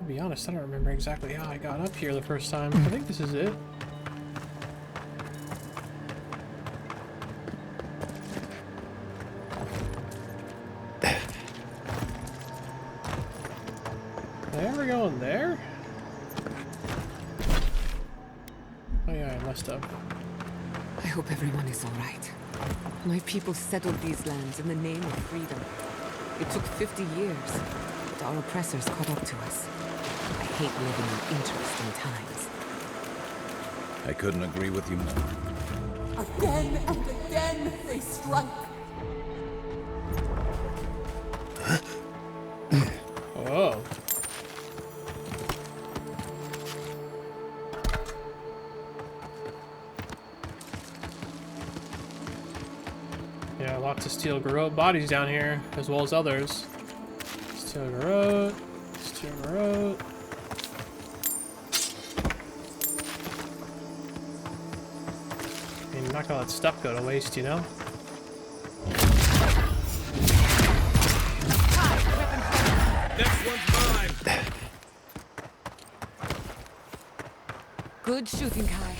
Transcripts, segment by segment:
To be honest, I don't remember exactly how I got up here the first time. I think this is it. There we go in there? Oh yeah, I messed up. I hope everyone is all right. My people settled these lands in the name of freedom. It took 50 years, but our oppressors caught up to us. I hate living in interesting times. I couldn't agree with you more. Again and again they strike. Whoa. Yeah, lots of steel garrote bodies down here, as well as others. Steel garrote, steel garrote. I mean, not gonna let stuff go to waste, you know? Next one's mine! Good shooting, Kai.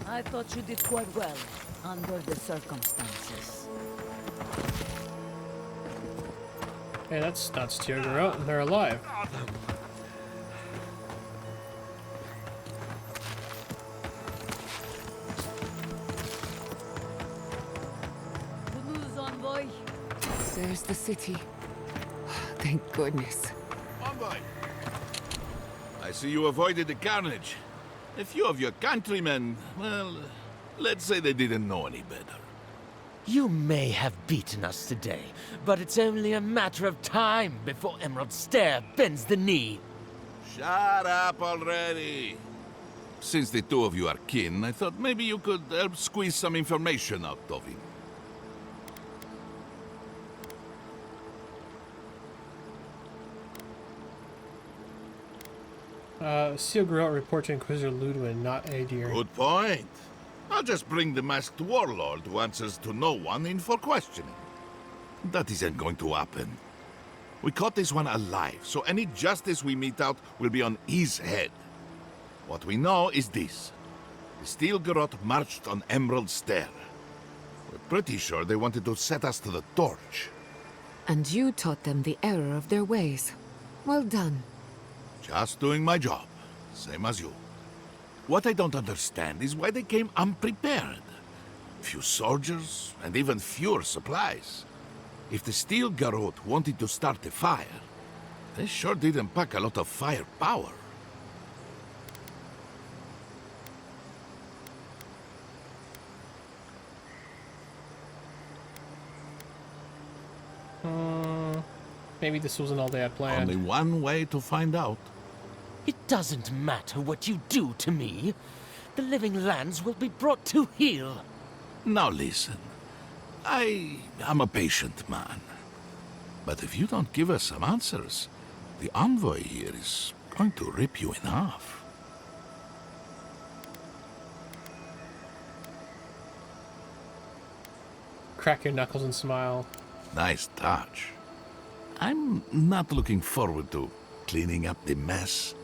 I thought you did quite well under the circumstances. Hey, that's not steel garrote, and they're alive. Good news, envoy. There's the city. Thank goodness. Envoy! I see you avoided the carnage. A few of your countrymen, well, let's say they didn't know any better. You may have beaten us today, but it's only a matter of time before Emerald Stair bends the knee. Shut up already! Since the two of you are kin, I thought maybe you could help squeeze some information out of him. Steel garrote report to Inquisitor Lödwyn, not Aedyr. Good point. I'll just bring the masked warlord who answers to no one in for questioning. That isn't going to happen. We caught this one alive, so any justice we mete out will be on his head. What we know is this. The Steel Garrote marched on Emerald Stair. We're pretty sure they wanted to set us to the torch. And you taught them the error of their ways. Well done. Just doing my job, same as you. What I don't understand is why they came unprepared. Few soldiers, and even fewer supplies. If the Steel Garrote wanted to start a fire, they sure didn't pack a lot of firepower. Maybe this wasn't all they had planned. Only one way to find out. It doesn't matter what you do to me. The living lands will be brought to heel. Now listen, I am a patient man. But if you don't give us some answers, the envoy here is going to rip you in half. Crack your knuckles and smile. Nice touch. I'm not looking forward to cleaning up the mess,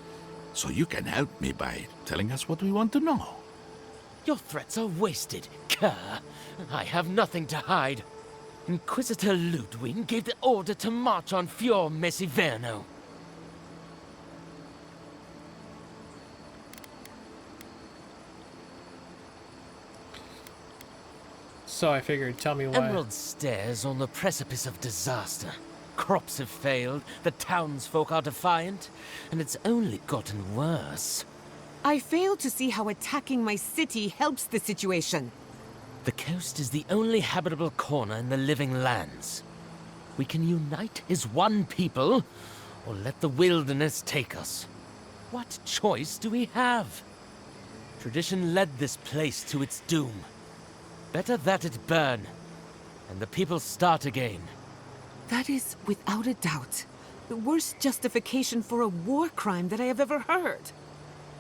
so you can help me by telling us what we want to know. Your threats are wasted, cur. I have nothing to hide. Inquisitor Lödwyn gave the order to march on Fior Iverno. So I figured, tell me why. Emerald Stair's on the precipice of disaster. Crops have failed, the townsfolk are defiant, and it's only gotten worse. I fail to see how attacking my city helps the situation. The coast is the only habitable corner in the living lands. We can unite as one people, or let the wilderness take us. What choice do we have? Tradition led this place to its doom. Better that it burn, and the people start again. That is, without a doubt, the worst justification for a war crime that I have ever heard.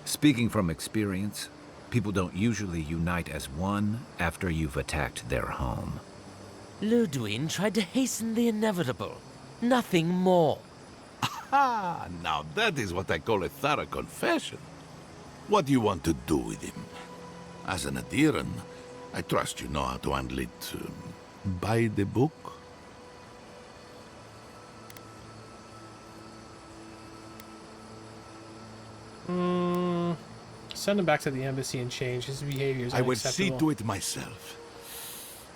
Speaking from experience, People don't usually unite as one after you've attacked their home. Lödwyn tried to hasten the inevitable. Nothing more. Ah, now that is what I call a thorough confession. What do you want to do with him? As an Aedyran, I trust you know how to handle it by the book. Send him back to the embassy and change his behavior. Is I will see unacceptable. to it myself.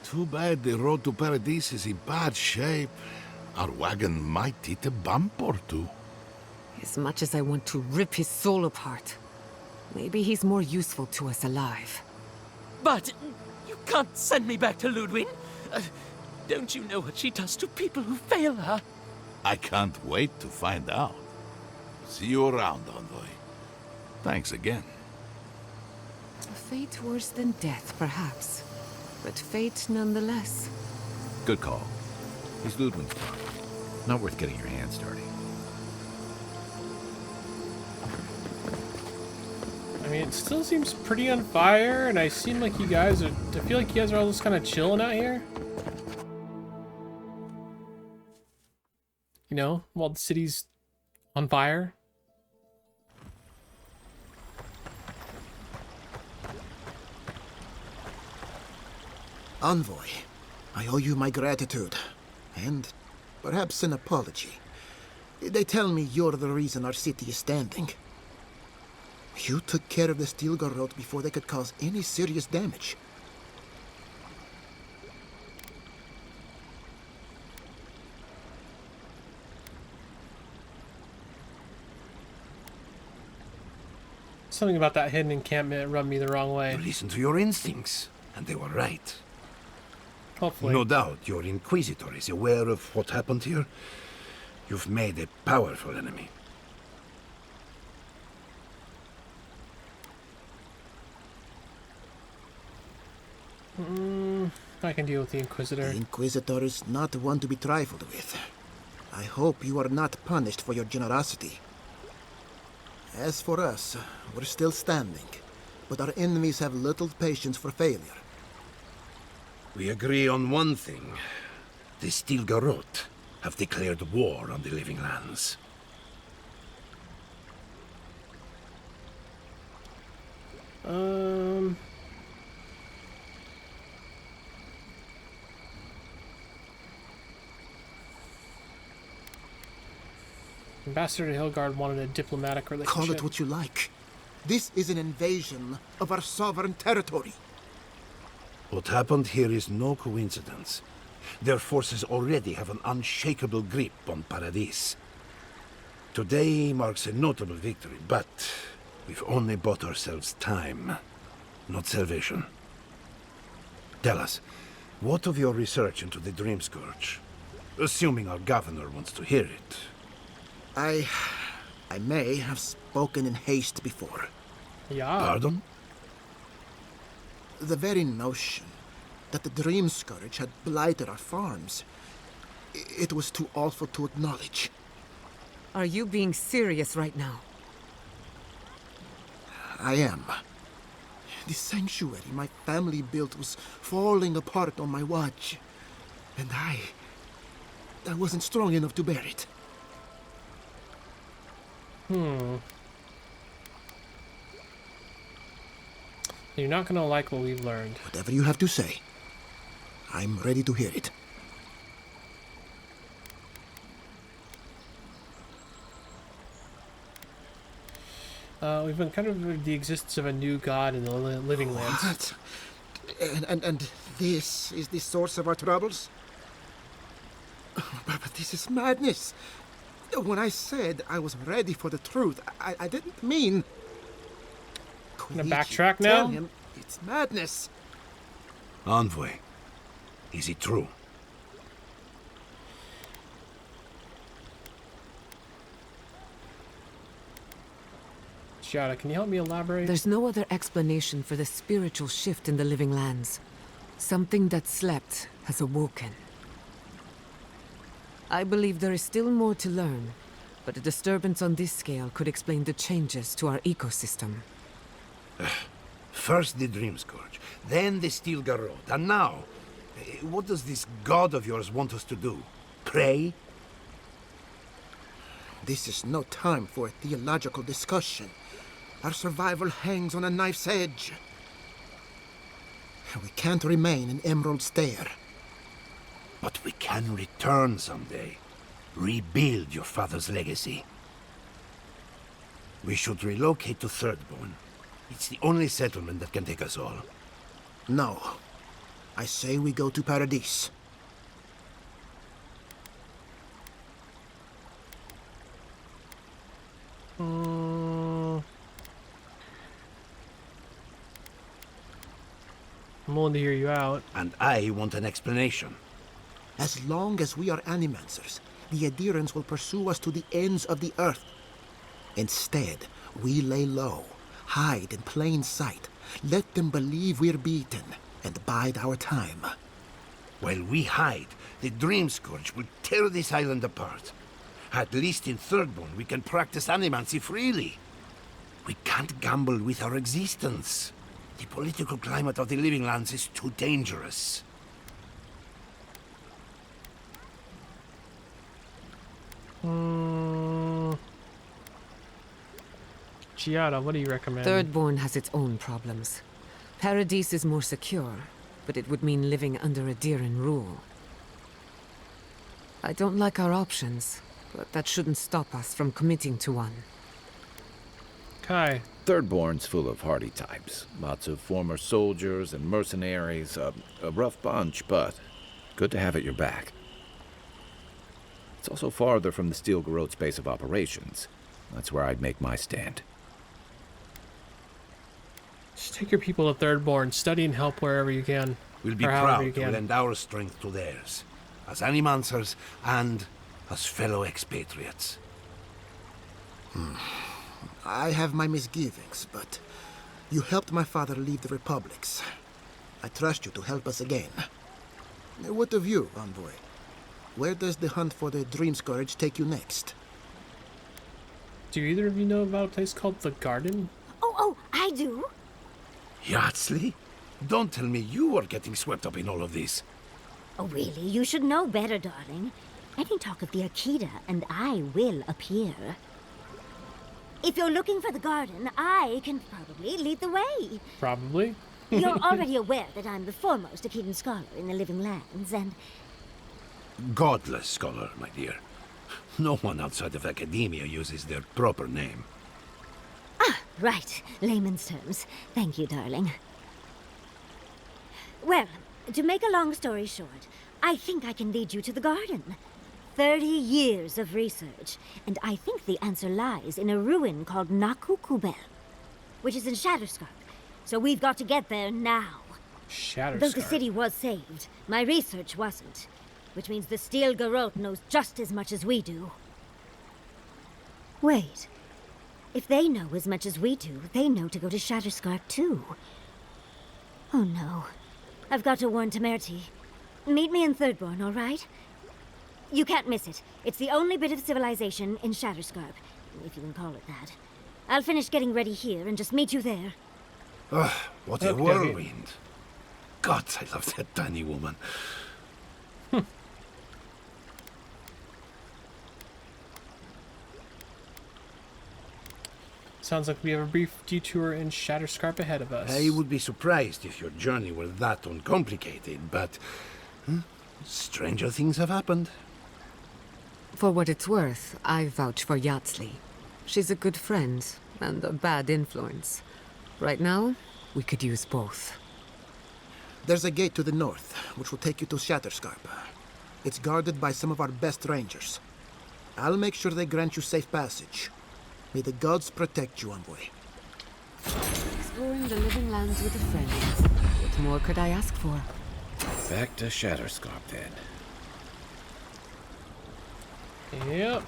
Too bad the road to Paradise is in bad shape. Our wagon might hit a bump or two. As much as I want to rip his soul apart, maybe he's more useful to us alive. But you can't send me back to Lödwyn. Don't you know what she does to people who fail her? I can't wait to find out. See you around, envoy. Thanks again. A fate worse than death, perhaps. But fate nonetheless. Good call. He's Lödwyn's property. Not worth getting your hands dirty. I mean, it still seems pretty on fire, and I seem like you guys are. I feel like you guys are all just kind of chilling out here. You know, while the city's on fire. Envoy, I owe you my gratitude, and perhaps an apology. They tell me you're the reason our city is standing. You took care of the steel garrote before they could cause any serious damage. Something about that hidden encampment rubbed me the wrong way. You listened to your instincts, and they were right. Hopefully. No doubt your Inquisitor is aware of what happened here. You've made a powerful enemy. I can deal with the Inquisitor. The Inquisitor is not one to be trifled with. I hope you are not punished for your generosity. As for us, we're still standing, but our enemies have little patience for failure. We agree on one thing. The Steel Garrote have declared war on the Living Lands. Ambassador to Hillguard wanted a diplomatic relationship. Call it what you like. This is an invasion of our sovereign territory. What happened here is no coincidence. Their forces already have an unshakable grip on Paradise. Today marks a notable victory, but we've only bought ourselves time, not salvation. Tell us, what of your research into the Dream Scourge? Assuming our governor wants to hear it. I may have spoken in haste before. Yeah. Pardon? The very notion that the Dream Scourge had blighted our farms, it was too awful to acknowledge. Are you being serious right now? I am. The sanctuary my family built was falling apart on my watch. And I wasn't strong enough to bear it. You're not gonna like what we've learned. Whatever you have to say, I'm ready to hear it. We've uncovered the existence of a new god in the living lands. What? And this is the source of our troubles? But this is madness. When I said I was ready for the truth, I didn't mean... Gonna backtrack Tell now? him it's madness. Envoy, is it true? Giada, can you help me elaborate? There's no other explanation for the spiritual shift in the living lands. Something that slept has awoken. I believe there is still more to learn, but a disturbance on this scale could explain the changes to our ecosystem. First the Dream Scourge, then the Steel Garrote, and now, what does this god of yours want us to do? Pray? This is no time for a theological discussion. Our survival hangs on a knife's edge. We can't remain in Emerald Stair. But we can return someday. Rebuild your father's legacy. We should relocate to Thirdborn. It's the only settlement that can take us all. No. I say we go to Paradise. I'm willing to hear you out. And I want an explanation. As long as we are Animancers, the Aedyrans will pursue us to the ends of the earth. Instead, we lay low, hide in plain sight, let them believe we're beaten, and bide our time. While we hide, the Dream Scourge will tear this island apart. At least in Thirdborn, we can practice animancy freely. We can't gamble with our existence. The political climate of the Living Lands is too dangerous. Giada, what do you recommend? Thirdborn has its own problems. Paradise is more secure, but it would mean living under Aedyran rule. I don't like our options, but that shouldn't stop us from committing to one. Kai. Thirdborn's full of hardy types. Lots of former soldiers and mercenaries. A rough bunch, but good to have at your back. It's also farther from the Steel Garrote's base of operations. That's where I'd make my stand. Just take your people to Thirdborn. Study and help wherever you can. We'll be proud to lend our strength to theirs. As Animancers and as fellow expatriates. I have my misgivings, but you helped my father leave the Republics. I trust you to help us again. What of you, envoy? Where does the hunt for the Dream Scourge take you next? Do either of you know about a place called the Garden? Oh, I do. Yardsley? Don't tell me you are getting swept up in all of this. Oh, really? You should know better, darling. Any talk of the Akita, and I will appear. If you're looking for the garden, I can probably lead the way. Probably. You're already aware that I'm the foremost Akitan scholar in the Living Lands, and... Godless scholar, my dear. No one outside of academia uses their proper name. Ah, right. Layman's terms. Thank you, darling. Well, to make a long story short, I think I can lead you to the garden. 30 years of research, and I think the answer lies in a ruin called Nakukubel, which is in Shatterscarp. So we've got to get there now. Shatterscarp. Though the city was saved, my research wasn't, which means the Steel Garrote knows just as much as we do. Wait. If they know as much as we do, they know to go to Shatterscarp too. Oh no. I've got to warn Temerity. Meet me in Thirdborn, all right? You can't miss it. It's the only bit of civilization in Shatterscarp, if you can call it that. I'll finish getting ready here and just meet you there. Ugh, what a whirlwind. God, I love that tiny woman. Sounds like we have a brief detour in Shatterscarp ahead of us. I would be surprised if your journey were that uncomplicated, but... stranger things have happened. For what it's worth, I vouch for Yardsley. She's a good friend, and a bad influence. Right now, we could use both. There's a gate to the north, which will take you to Shatterscarp. It's guarded by some of our best rangers. I'll make sure they grant you safe passage. May the gods protect you, envoy. Exploring the Living Lands with a friend. What more could I ask for? Back to Shatterscarp, then. Yep.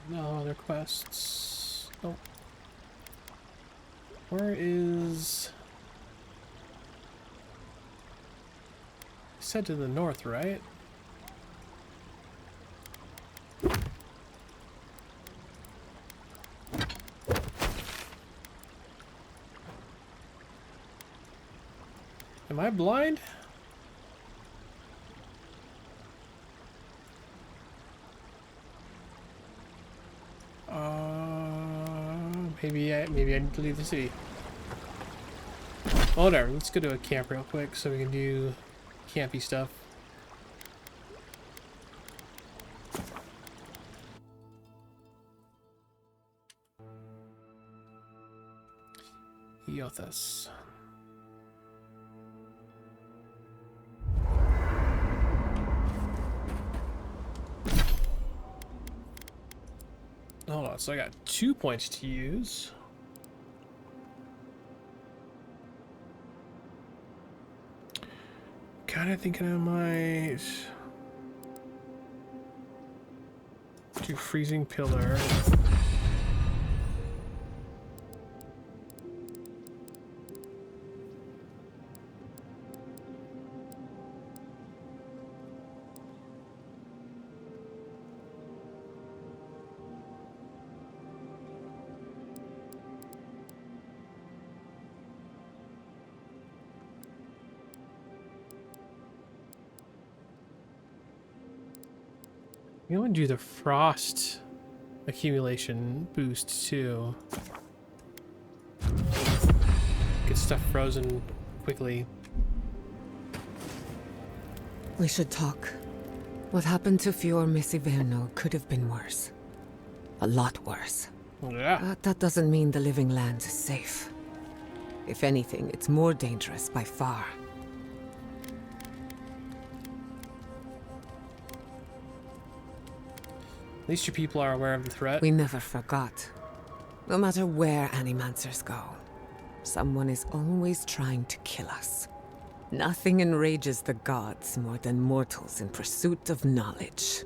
No other quests. Oh. Where is... Said to the north, right? Am I blind? Maybe I need to leave the city. Oh, whatever. Let's go to a camp real quick so we can do campy stuff. Yothas. Hold on, so I got 2 points to use. Kinda thinking I might do freezing pillar. I'm gonna do the frost accumulation boost too. Get stuff frozen quickly. We should talk. What happened to Fior Miss Iverno could have been worse. A lot worse. Yeah. But that doesn't mean the living lands is safe. If anything, it's more dangerous by far. At least your people are aware of the threat. We never forgot. No matter where animancers go, someone is always trying to kill us. Nothing enrages the gods more than mortals in pursuit of knowledge.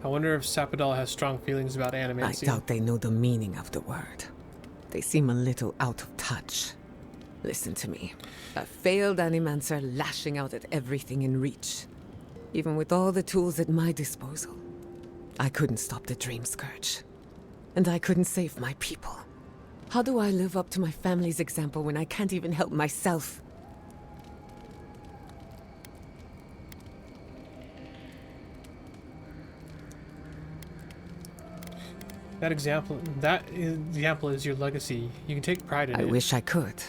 I wonder if Sapodal has strong feelings about I animancy. doubt they know the meaning of the word. They seem a little out of touch. Listen to me. A failed animancer lashing out at everything in reach. Even with all the tools at my disposal. I couldn't stop the Dream Scourge. And I couldn't save my people. How do I live up to my family's example when I can't even help myself? That example is your legacy. You can take pride in it. I wish I could.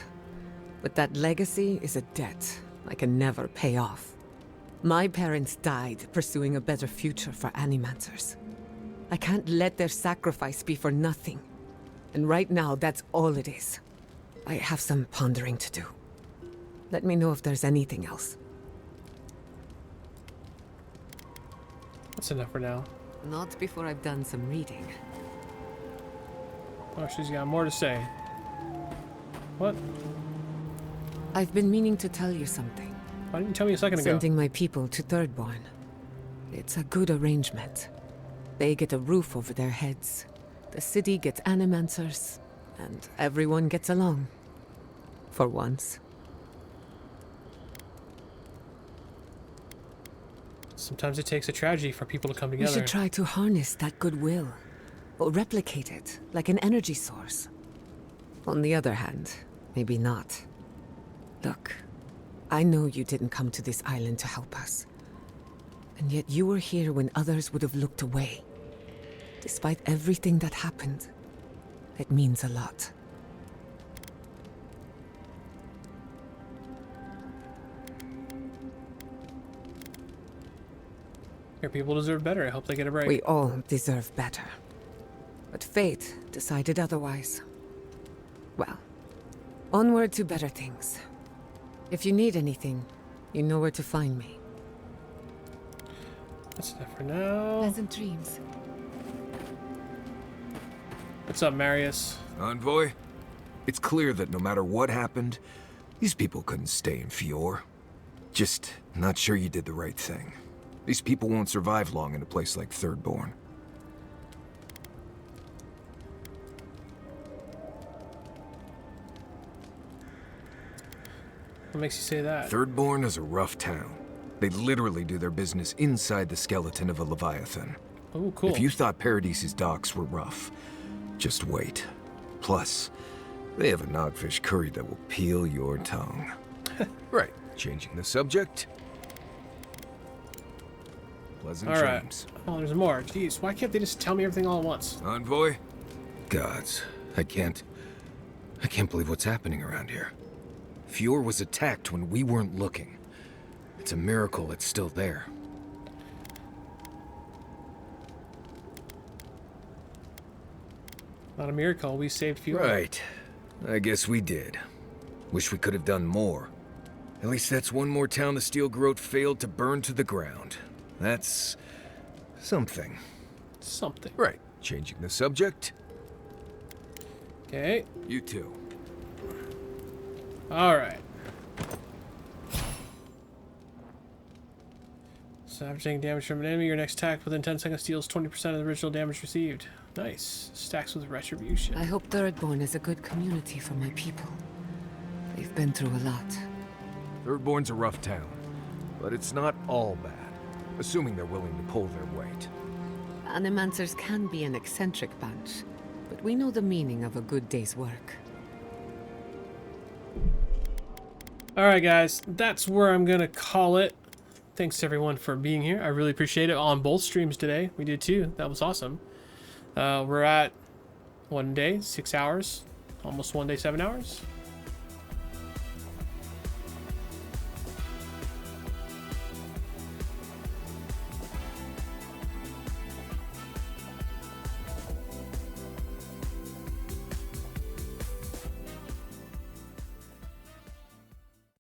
But that legacy is a debt I can never pay off. My parents died pursuing a better future for animancers. I can't let their sacrifice be for nothing. And right now, that's all it is. I have some pondering to do. Let me know if there's anything else. That's enough for now. Not before I've done some reading. Oh, she's got more to say. What? I've been meaning to tell you something. Why didn't you tell me a second ago? Sending my people to Thirdborn. It's a good arrangement. They get a roof over their heads. The city gets animancers. And everyone gets along. For once. Sometimes it takes a tragedy for people to come We together. should try to harness that goodwill. Or replicate it, like an energy source. On the other hand, maybe not. Look, I know you didn't come to this island to help us. And yet you were here when others would have looked away. Despite everything that happened, it means a lot. Your people deserve better. I hope they get a break. We all deserve better. But fate decided otherwise. Well, onward to better things. If you need anything, you know where to find me. That's enough for now. Pleasant dreams. What's up, Marius? Envoy, it's clear that no matter what happened, these people couldn't stay in Fior. Just not sure you did the right thing. These people won't survive long in a place like Thirdborn. What makes you say that? Thirdborn is a rough town. They literally do their business inside the skeleton of a Leviathan. Oh, cool. If you thought Paradise's docks were rough, just wait. Plus, they have a nogfish curry that will peel your tongue. Right, changing the subject. Pleasant all right. dreams. Oh, there's more. Jeez, why can't they just tell me everything all at once? Envoy? Gods, I can't believe what's happening around here. Fior was attacked when we weren't looking. It's a miracle it's still there. Not a miracle. We saved Fior. Right. I guess we did. Wish we could have done more. At least that's one more town the Steel Garrote failed to burn to the ground. That's... something. Something. Right. Changing the subject. Okay. You too. All right. Savaging damage from an enemy. Your next attack within 10 seconds deals 20% of the original damage received. Nice. Stacks with retribution. I hope Thirdborn is a good community for my people. They've been through a lot. Thirdborn's a rough town, but it's not all bad. Assuming they're willing to pull their weight. Animancers can be an eccentric bunch, but we know the meaning of a good day's work. All right, guys. That's where I'm going to call it. Thanks, everyone, for being here. I really appreciate it on both streams today. We did, too. That was awesome. We're at 1 day, 6 hours. Almost 1 day, 7 hours.